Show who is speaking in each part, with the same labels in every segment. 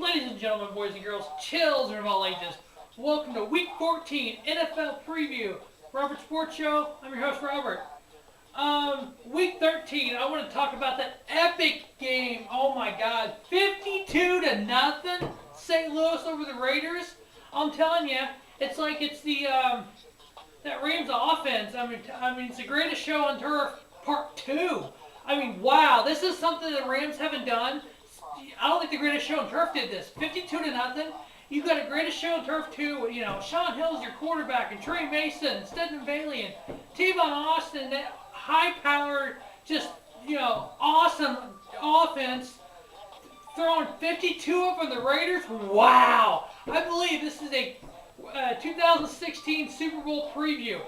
Speaker 1: Ladies and gentlemen, boys and girls, children of all ages, welcome to Week 14 NFL Preview. Robert Sports Show. I'm your host, Robert. Week 13, I want to talk about that epic game. Oh my God, 52 to nothing, St. Louis over the Raiders. I'm telling you, it's like it's the that Rams offense. I mean, it's the greatest show on turf, part two. I mean, wow, this is something the Rams haven't done. I don't think the greatest show on turf did this. 52 to nothing. You got a greatest show on turf too. You know, Sean Hill's your quarterback, and Trey Mason, and Stedman Bailey, and Tavon Austin. That high-powered, just awesome offense, throwing 52 up on the Raiders. Wow! I believe this is a 2016 Super Bowl preview.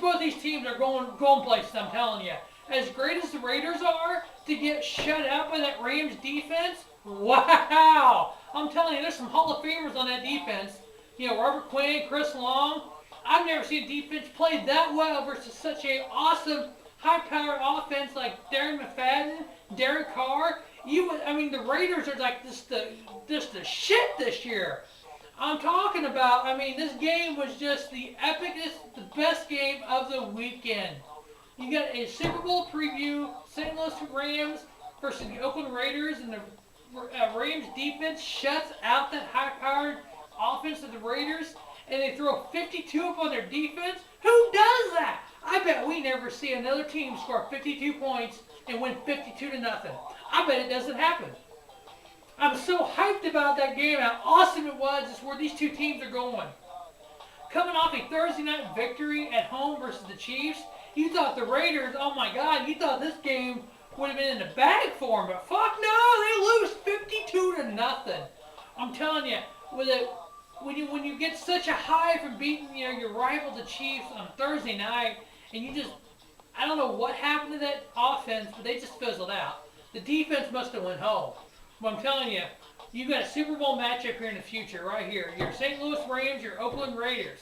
Speaker 1: Both these teams are going places. I'm telling you. As great as the Raiders are to get shut out by that Rams defense, wow! I'm telling you, there's some Hall of Famers on that defense. You know, Robert Quinn, Chris Long. I've never seen a defense play that well versus such a awesome, high-powered offense like Darren McFadden, Derek Carr. The Raiders are like just the shit this year. I'm talking about. This game was just the epicest, the best game of the weekend. You got a Super Bowl preview, St. Louis Rams versus the Oakland Raiders, and the Rams defense shuts out that high-powered offense of the Raiders, and they throw 52 up on their defense. Who does that? I bet we never see another team score 52 points and win 52 to nothing. I bet it doesn't happen. I'm so hyped about that game, how awesome it was. It's where these two teams are going. Coming off a Thursday night victory at home versus the Chiefs, you thought the Raiders, oh my God, you thought this game would have been in the bag for them, but fuck no, they lose 52 to nothing. I'm telling you, when you get such a high from beating your rival, the Chiefs, on Thursday night, and I don't know what happened to that offense, but they just fizzled out. The defense must have went home. But I'm telling you, you got a Super Bowl matchup here in the future, right here. Your St. Louis Rams, your Oakland Raiders.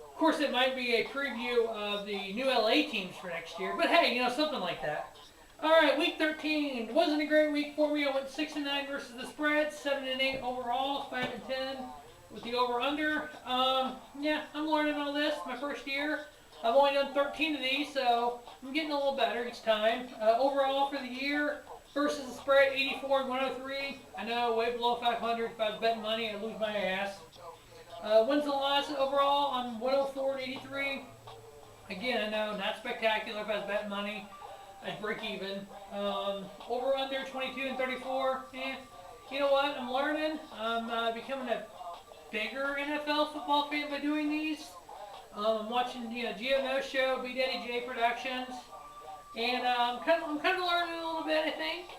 Speaker 1: Of course, it might be a preview of the new LA teams for next year, but hey, something like that. All right, Week 13. It wasn't a great week for me. I went 6-9 versus the spread, 7-8 overall, 5-10 with the over/under. Yeah, I'm learning all this. My first year. I've only done 13 of these, so I'm getting a little better each time. Overall for the year versus the spread, 84 and 103. I know, way below 500. If I was betting money, I'd lose my ass. Wins and losses overall, I'm 104 and 83. Again, I know, not spectacular. If I was betting money, I'd break even. Over under 22 and 34. You know what? I'm learning. I'm becoming a bigger NFL football fan by doing these. I'm watching Gio No Show, B Daddy J Productions, and I'm kind of learning a little bit. I think.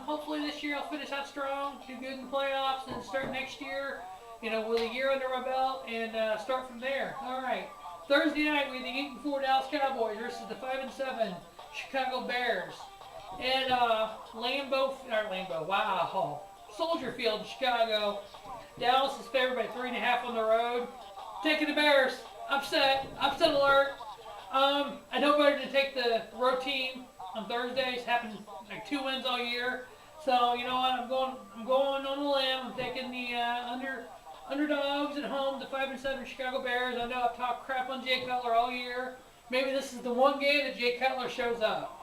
Speaker 1: Hopefully this year I'll finish out strong, do good in the playoffs, and start next year. With a year under my belt, and start from there. All right. Thursday night, we had the 8-4 Dallas Cowboys versus the 5-7 Chicago Bears. And Soldier Field in Chicago. Dallas is favored by 3.5 on the road. Taking the Bears. Upset alert. I know better than to take the road team on Thursdays. Happened like 2 wins all year. So you know what? I'm going on a limb. I'm taking the underdogs at home, the 5-7 Chicago Bears. I know I've talked crap on Jay Cutler all year. Maybe this is the one game that Jay Cutler shows up.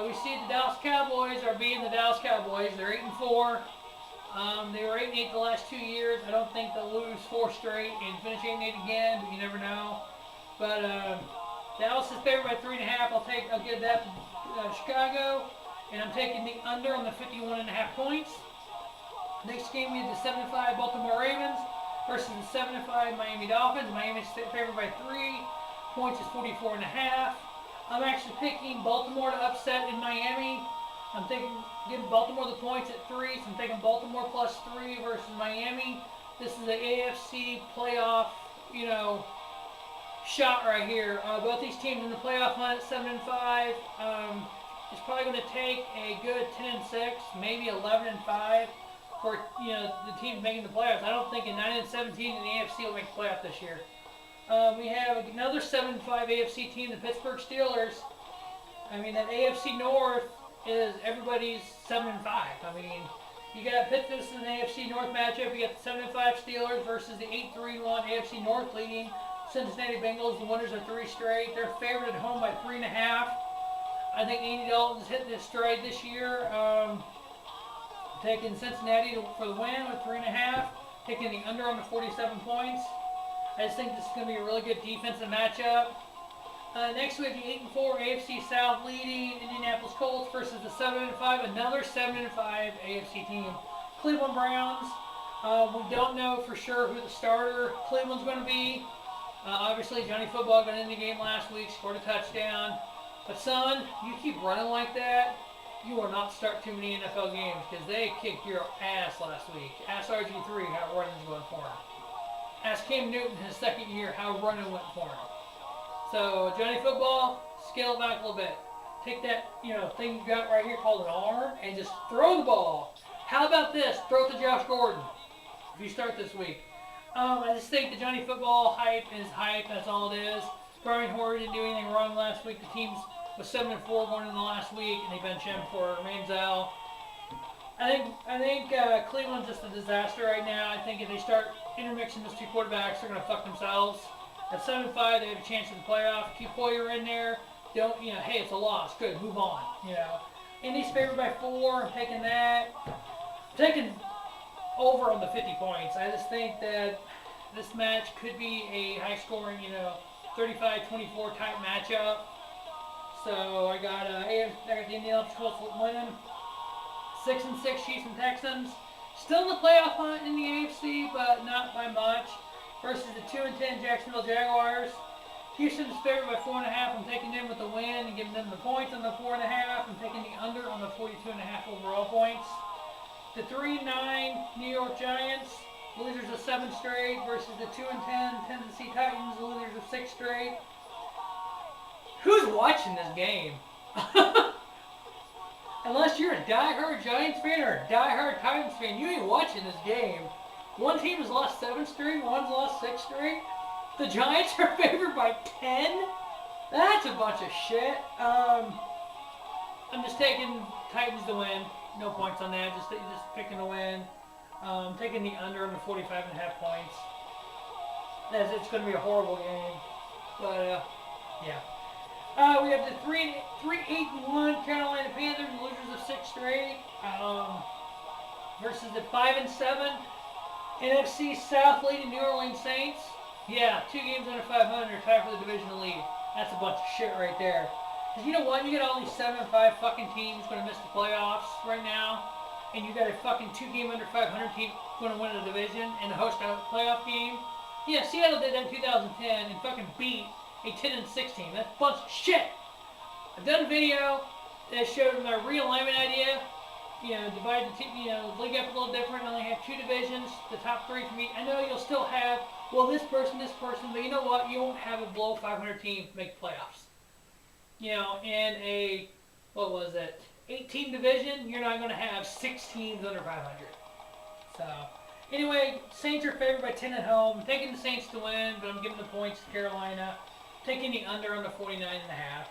Speaker 1: We see the Dallas Cowboys are being the Dallas Cowboys. They're 8-4. They were 8-8 the last 2 years. I don't think they'll lose 4 straight and finish 8-8 again, but you never know. But Dallas is favored by 3.5. I'll give that to Chicago, and I'm taking the under on the 51.5 points. Next game, we have the 7-5 Baltimore Ravens versus the 7-5 Miami Dolphins. Miami's favored by 3. Points is 44.5. I'm actually picking Baltimore to upset in Miami. I'm giving Baltimore the points at 3, so I'm taking Baltimore plus 3 versus Miami. This is the AFC playoff, shot right here. Both these teams in the playoff hunt at 7-5. It's probably going to take a good 10-6, maybe 11-5. For the teams making the playoffs. I don't think a 9-17 in the AFC will make the playoff this year. We have another 7-5 AFC team, the Pittsburgh Steelers. That AFC North is everybody's 7-5. You got this is an AFC North matchup. You got the 7-5 Steelers versus the 8-3-1 AFC North leading Cincinnati Bengals. The winners are 3 straight. They're favored at home by 3.5. I think Andy Dalton's hitting his stride this year. Taking Cincinnati for the win with 3.5. Taking the under on the 47 points. I just think this is going to be a really good defensive matchup. Next we have the 8-4 AFC South leading Indianapolis Colts versus the 7-5, another 7-5 AFC team. Cleveland Browns. We don't know for sure who the starter Cleveland's going to be. Obviously, Johnny Football got in the game last week, scored a touchdown. But son, you keep running like that, you will not start too many NFL games because they kicked your ass last week. Ask RG3 how running's going for him. Ask Cam Newton his second year how running went for him. So Johnny Football, scale it back a little bit. Take that thing you got right here called an arm and just throw the ball. How about this? Throw it to Josh Gordon if you start this week. I just think the Johnny Football hype is hype. That's all it is. Brian Hoyer didn't do anything wrong last week. The team was 7-4 going in the last week, and they benched him for Manziel. I think Cleveland's just a disaster right now. I think if they start intermixing those two quarterbacks, they're going to fuck themselves. At 7-5, they have a chance in the playoff. Keep Hoyer in there. Don't, hey, it's a loss. Good, move on. Indy's favored by 4. I'm taking that. I'm taking over on the 50 points. I just think that this match could be a high-scoring, 35-24 type matchup. So I got the Indianapolis Colts winning. 6-6 Chiefs and Texans. Still in the playoff hunt in the AFC, but not by much. Versus the 2-10 Jacksonville Jaguars. Houston is favored by 4.5. I'm taking them with the win and giving them the points on the 4.5. I'm taking the under on the 42.5 overall points. The 3-9 New York Giants, losers of 7 straight, versus the 2-10 Tennessee Titans, losers of 6 straight. Who's watching this game? Unless you're a diehard Giants fan or a diehard Titans fan, you ain't watching this game. One team has lost 7 straight, one's lost 6 straight. The Giants are favored by 10? That's a bunch of shit. I'm just taking Titans to win. No points on that. Just picking to win. Taking the under on the 45.5 points. It's going to be a horrible game. But, yeah. We have the 3-8-1 Carolina Panthers, losers of 6 straight. Versus the 5-7 NFC South leading New Orleans Saints. Yeah, 2 games under 500, tied for the divisional lead. That's a bunch of shit right there. Because you know what? You got all these 7-5 fucking teams going to miss the playoffs right now. And you got a fucking 2 game under 500 team going to win a division and host a playoff game. Yeah, Seattle did that in 2010 and fucking beat a 10-6 team. That's a bunch of shit. I've done a video that showed my realignment idea. Divide the team, league up a little different. Only have 2 divisions, the top 3 from each. I know you'll still have, this person, but you know what? You won't have a below 500 team make the playoffs. In a, 8-team division, you're not going to have 6 teams under 500. So, anyway, Saints are favored by 10 at home. I'm taking the Saints to win, but I'm giving the points to Carolina. Taking the under on the 49.5.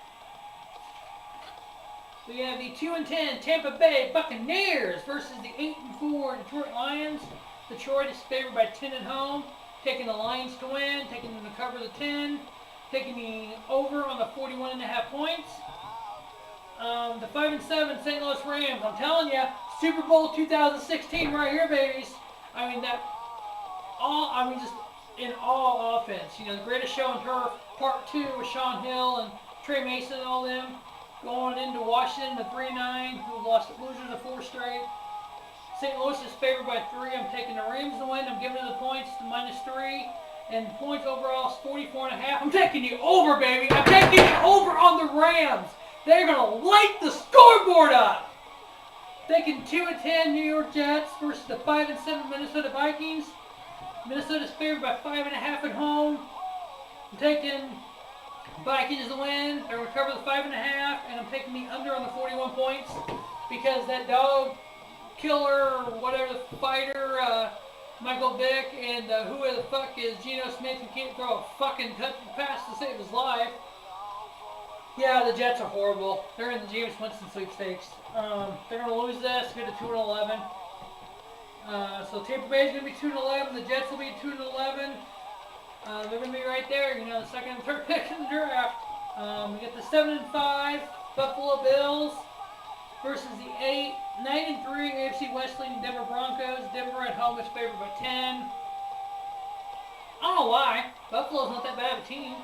Speaker 1: We have the 2-10 Tampa Bay Buccaneers versus the 8-4 Detroit Lions. Detroit is favored by 10 at home. Taking the Lions to win. Taking them to cover the 10. Taking the over on the 41.5 points. The 5-7 St. Louis Rams. I'm telling you, Super Bowl 2016 right here, babies. Just in all offense. The greatest show on turf, part 2 with Sean Hill and Trey Mason and all them. Going into Washington, the 3-9, who lost the losers of 4 straight. St. Louis is favored by 3. I'm taking the Rams to win. I'm giving it the points to -3. And points overall is 44.5. I'm taking you over, baby. I'm taking you over on the Rams. They're going to light the scoreboard up. Taking 2-10 New York Jets versus the 5-7 Minnesota Vikings. Minnesota's favored by 5.5 at home. I'm taking Vikings to win. They're going to cover the 5.5, and I'm taking the under on the 41 points because that dog killer or whatever the fighter, Michael Vick, and who the fuck is Geno Smith who can't throw a fucking pass to save his life. Yeah, the Jets are horrible. They're in the James Winston sweepstakes. They're going to lose this, get to 2-11. So Tampa Bay is going to be 2-11. The Jets will be 2-11. They're going to be right there. The second and third pick in the draft. We get the 7-5 Buffalo Bills versus the 9-3 AFC West leading Denver Broncos. Denver at home is favored by 10. I don't know why. Buffalo's not that bad of a team.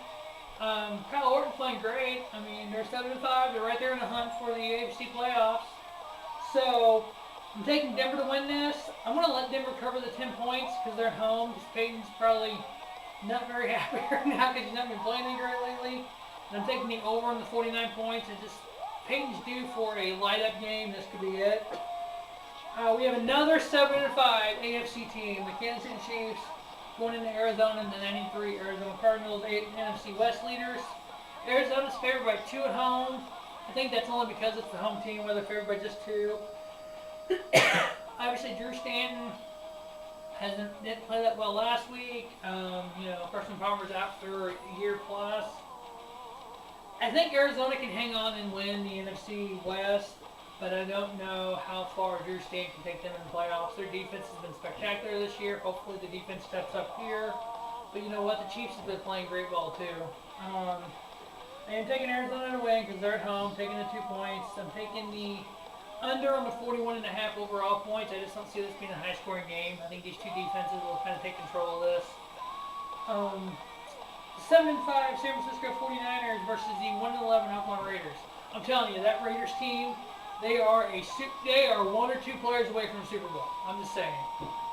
Speaker 1: Kyle Orton's playing great. They're 7-5. They're right there in the hunt for the AFC playoffs. So I'm taking Denver to win this. I'm going to let Denver cover the 10 points because they're at home. Because Peyton's probably not very happy right now because he's not been playing any great lately. And I'm taking the over on the 49 points. Peyton's due for a light-up game. This could be it. We have another 7-5 AFC team, the Kansas City Chiefs, going into Arizona and the 93 Arizona Cardinals, NFC West leaders. Arizona's favored by 2 at home. I think that's only because it's the home team, where they're favored by just 2. Obviously, Drew Stanton didn't play that well last week. Carson Palmer's out for a year plus. I think Arizona can hang on and win the NFC West, but I don't know how far Drew Stanton can take them in the playoffs. Their defense has been spectacular this year. Hopefully the defense steps up here. But you know what? The Chiefs have been playing great ball too. I am taking Arizona to win because they're at home, taking the 2 points. I'm taking the under on the 41.5 overall points. I just don't see this being a high-scoring game. I think these two defenses will kind of take control of this. 7-5 San Francisco 49ers versus the 1-11 Oakland Raiders. I'm telling you, that Raiders team, they are 1 or 2 players away from the Super Bowl. I'm just saying.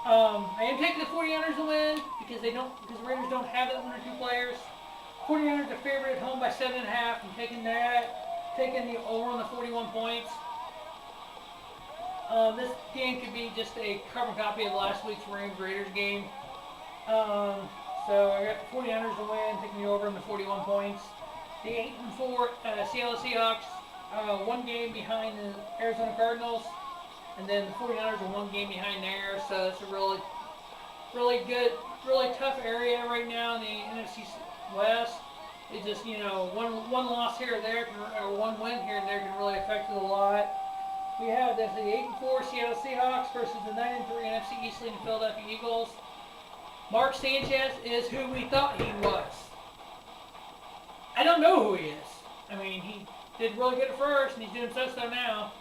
Speaker 1: I am taking the 49ers to win because the Raiders don't have that 1 or 2 players. 49ers are favored at home by 7.5. I'm taking that. Taking the over on the 41 points. This game could be just a carbon copy of last week's Rams-Raiders game. So I got the 49ers to win, taking the over on the 41 points. The 8-4 Seattle Seahawks, 1 game behind the Arizona Cardinals, and then the 49ers are 1 game behind there. So it's a really, really good, really tough area right now in the NFC West. It just, one loss here or there, or 1 win here and there can really affect it a lot. We have the 8-4 Seattle Seahawks versus the 9-3 NFC East leading Philadelphia Eagles. Mark Sanchez is who we thought he was. I don't know who he is. He did really good at first, and he's doing so now.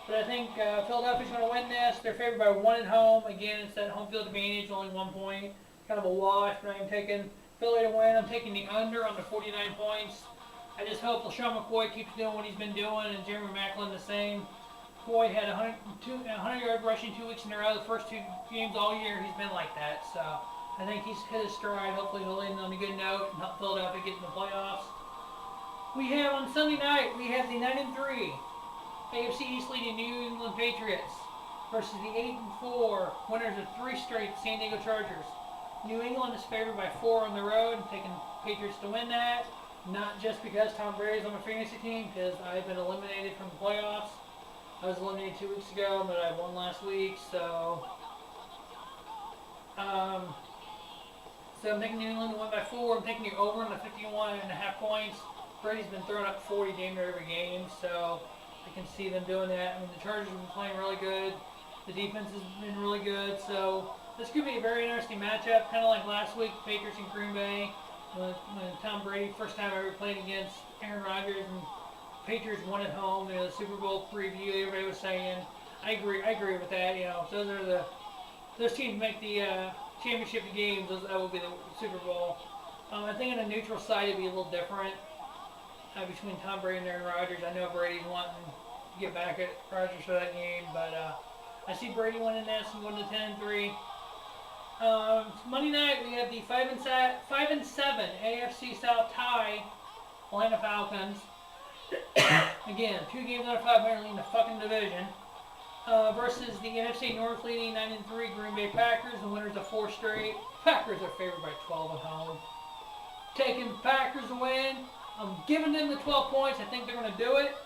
Speaker 1: But I think Philadelphia's going to win this. They're favored by 1 at home. Again, it's that home field advantage, only 1 point. Kind of a wash, but I'm taking Philly to win. I'm taking the under on the 49 points. I just hope LaShawn McCoy keeps doing what he's been doing, and Jeremy Maclin the same. McCoy had 100-yard rushing 2 weeks in a row. The first 2 games all year, he's been like that. So I think he's hit his stride. Hopefully he'll end on a good note and help Philadelphia get in the playoffs. We have on Sunday night, we have the 9-3 AFC East leading New England Patriots versus the 8-4 winners of 3 straight San Diego Chargers. New England is favored by 4 on the road. I'm taking Patriots to win that. Not just because Tom Brady's on my fantasy team, because I've been eliminated from the playoffs. I was eliminated 2 weeks ago, but I won last week, so I'm taking New England to win by 4. I'm taking the over on the 51.5 points. Brady's been throwing up 40 damn near every game, so I can see them doing that. The Chargers have been playing really good. The defense has been really good, so this could be a very interesting matchup, kind of like last week, Patriots and Green Bay, when Tom Brady, first time I ever played against Aaron Rodgers, and Patriots won at home. The Super Bowl preview, everybody was saying, I agree with that. Those teams make the championship games. That will be the Super Bowl. I think on a neutral side, it'd be a little different between Tom Brady and Aaron Rodgers. I know Brady's wanting to get back at Rodgers for that game, but I see Brady winning this and going to 10-3. Monday night we have the 5-7 AFC South tie, Atlanta Falcons. Again, 2 games out of 500 leading the fucking division. Versus the NFC North leading 9-3 Green Bay Packers, the winners of 4 straight. Packers are favored by 12 at home. Taking the Packers to win. I'm giving them the 12 points. I think they're going to do it.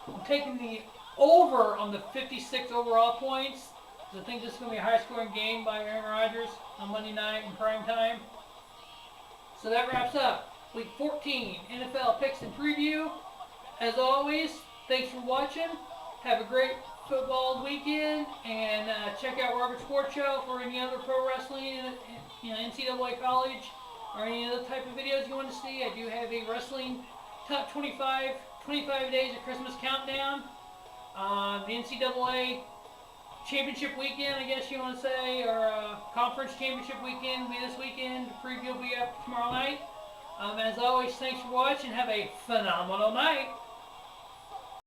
Speaker 1: I'm taking the over on the 56 overall points. I think this is going to be a high-scoring game by Aaron Rodgers on Monday night in prime time. So that wraps up Week 14 NFL Picks and Preview. As always, thanks for watching. Have a great football weekend, and check out Robert Sports Show for any other pro wrestling, NCAA college, or any other type of videos you want to see. I do have a wrestling top 25 days of Christmas countdown. The NCAA championship weekend, I guess you want to say, or conference championship weekend will be this weekend. The preview will be up tomorrow night. As always, thanks for watching. Have a phenomenal night.